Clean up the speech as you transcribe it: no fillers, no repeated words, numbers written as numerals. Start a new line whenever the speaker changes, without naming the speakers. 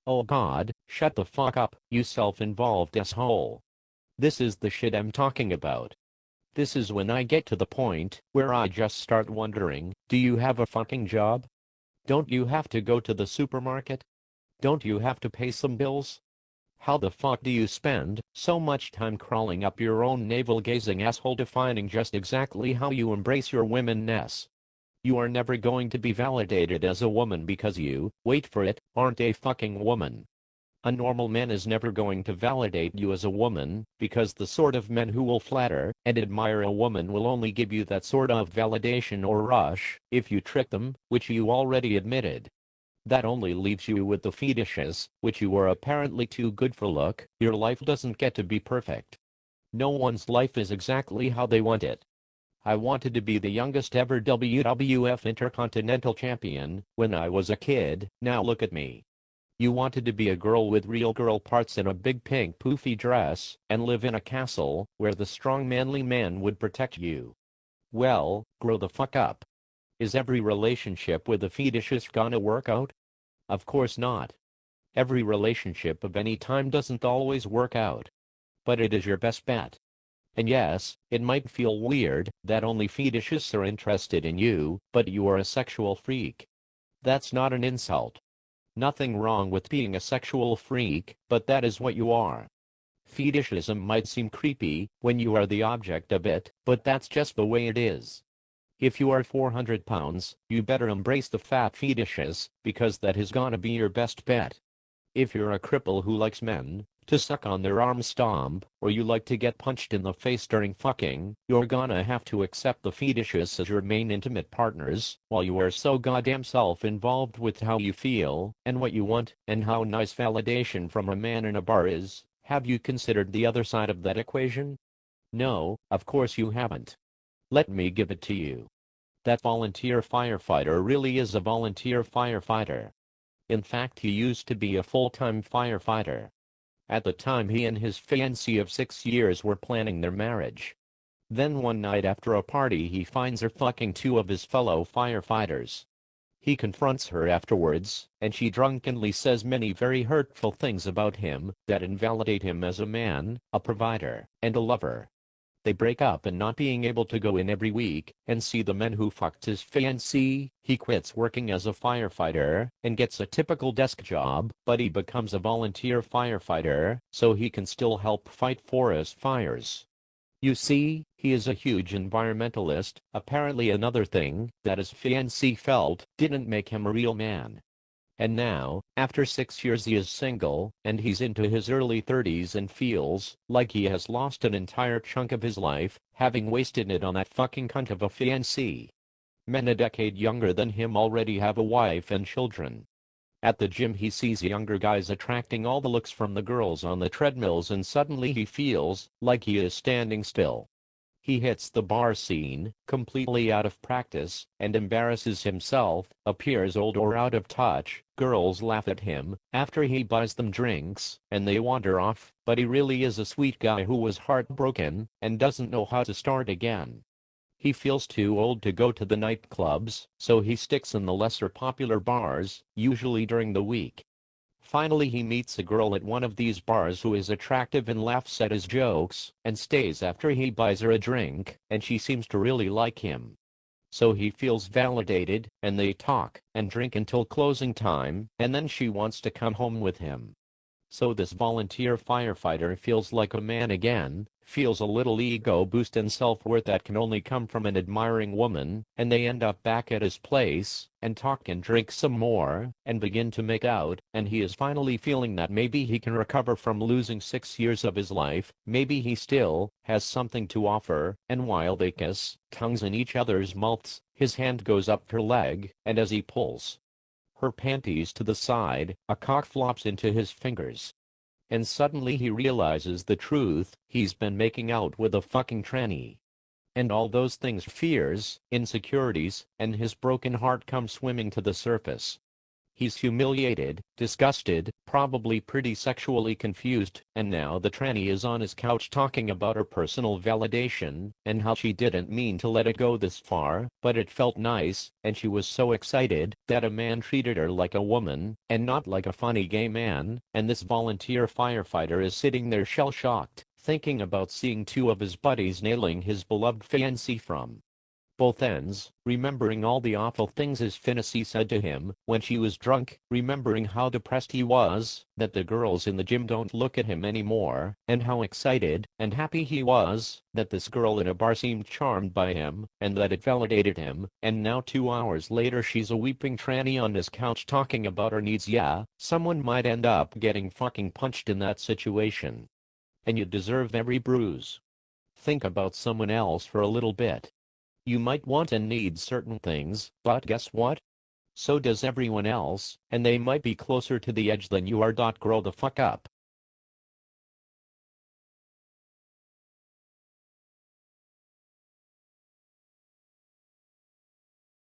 Oh god, shut the fuck up, you self-involved asshole. This is the shit I'm talking about. This is when I get to the point where I just start wondering, do you have a fucking job? Don't you have to go to the supermarket? Don't you have to pay some bills? How the fuck do you spend so much time crawling up your own navel-gazing asshole defining just exactly how you embrace your womenness? You are never going to be validated as a woman because you, wait for it, aren't a fucking woman. A normal man is never going to validate you as a woman, because the sort of men who will flatter and admire a woman will only give you that sort of validation or rush if you trick them, which you already admitted. That only leaves you with the fetishes, which you are apparently too good for. Look, your life doesn't get to be perfect. No one's life is exactly how they want it. I wanted to be the youngest ever WWF Intercontinental Champion when I was a kid, now look at me. You wanted to be a girl with real girl parts in a big pink poofy dress, and live in a castle, where the strong manly man would protect you. Well, grow the fuck up. Is every relationship with a fetishist gonna work out? Of course not. Every relationship of any time doesn't always work out. But it is your best bet. And yes, it might feel weird that only fetishists are interested in you, but you are a sexual freak. That's not an insult. Nothing wrong with being a sexual freak, but that is what you are. Fetishism might seem creepy when you are the object of it, but that's just the way it is. If you are 400 pounds, you better embrace the fat fetishes, because that is gonna be your best bet. If you're a cripple who likes men to suck on their arm stomp, or you like to get punched in the face during fucking, you're gonna have to accept the fetishes as your main intimate partners, while you are so goddamn self-involved with how you feel, and what you want, and how nice validation from a man in a bar is. Have you considered the other side of that equation? No, of course you haven't. Let me give it to you. That volunteer firefighter really is a volunteer firefighter. In fact, he used to be a full-time firefighter. At the time, he and his fiancée of 6 years were planning their marriage. Then one night after a party, he finds her fucking two of his fellow firefighters. He confronts her afterwards, and she drunkenly says many very hurtful things about him that invalidate him as a man, a provider, and a lover. They break up, and not being able to go in every week and see the men who fucked his fiancée, he quits working as a firefighter and gets a typical desk job, but he becomes a volunteer firefighter so he can still help fight forest fires. You see, he is a huge environmentalist. Apparently another thing that his fiancée felt didn't make him a real man. And now, after 6 years, he is single, and he's into his early 30s and feels like he has lost an entire chunk of his life, having wasted it on that fucking cunt of a fiancée. Men a decade younger than him already have a wife and children. At the gym, he sees younger guys attracting all the looks from the girls on the treadmills, and suddenly he feels like he is standing still. He hits the bar scene, completely out of practice, and embarrasses himself, appears old or out of touch. Girls laugh at him after he buys them drinks, and they wander off, but he really is a sweet guy who was heartbroken and doesn't know how to start again. He feels too old to go to the nightclubs, so he sticks in the lesser popular bars, usually during the week. Finally, he meets a girl at one of these bars who is attractive and laughs at his jokes, and stays after he buys her a drink, and she seems to really like him. So he feels validated, and they talk and drink until closing time, and then she wants to come home with him. So this volunteer firefighter feels like a man again, feels a little ego boost and self-worth that can only come from an admiring woman, and they end up back at his place, and talk and drink some more, and begin to make out, and he is finally feeling that maybe he can recover from losing 6 years of his life, maybe he still has something to offer, and while they kiss, tongues in each other's mouths, his hand goes up her leg, and as he pulls her panties to the side, a cock flops into his fingers. And suddenly he realizes the truth, he's been making out with a fucking tranny. And all those things, fears, insecurities, and his broken heart come swimming to the surface. He's humiliated, disgusted, probably pretty sexually confused, and now the tranny is on his couch talking about her personal validation, and how she didn't mean to let it go this far, but it felt nice, and she was so excited that a man treated her like a woman, and not like a funny gay man, and this volunteer firefighter is sitting there shell-shocked, thinking about seeing two of his buddies nailing his beloved fiancée from both ends, remembering all the awful things his fiancée said to him when she was drunk, remembering how depressed he was, that the girls in the gym don't look at him anymore, and how excited and happy he was that this girl in a bar seemed charmed by him, and that it validated him, and now 2 hours later she's a weeping tranny on his couch talking about her needs. Yeah, someone might end up getting fucking punched in that situation. And you deserve every bruise. Think about someone else for a little bit. You might want and need certain things, but guess what? So does everyone else, and they might be closer to the edge than you are. Grow the fuck up.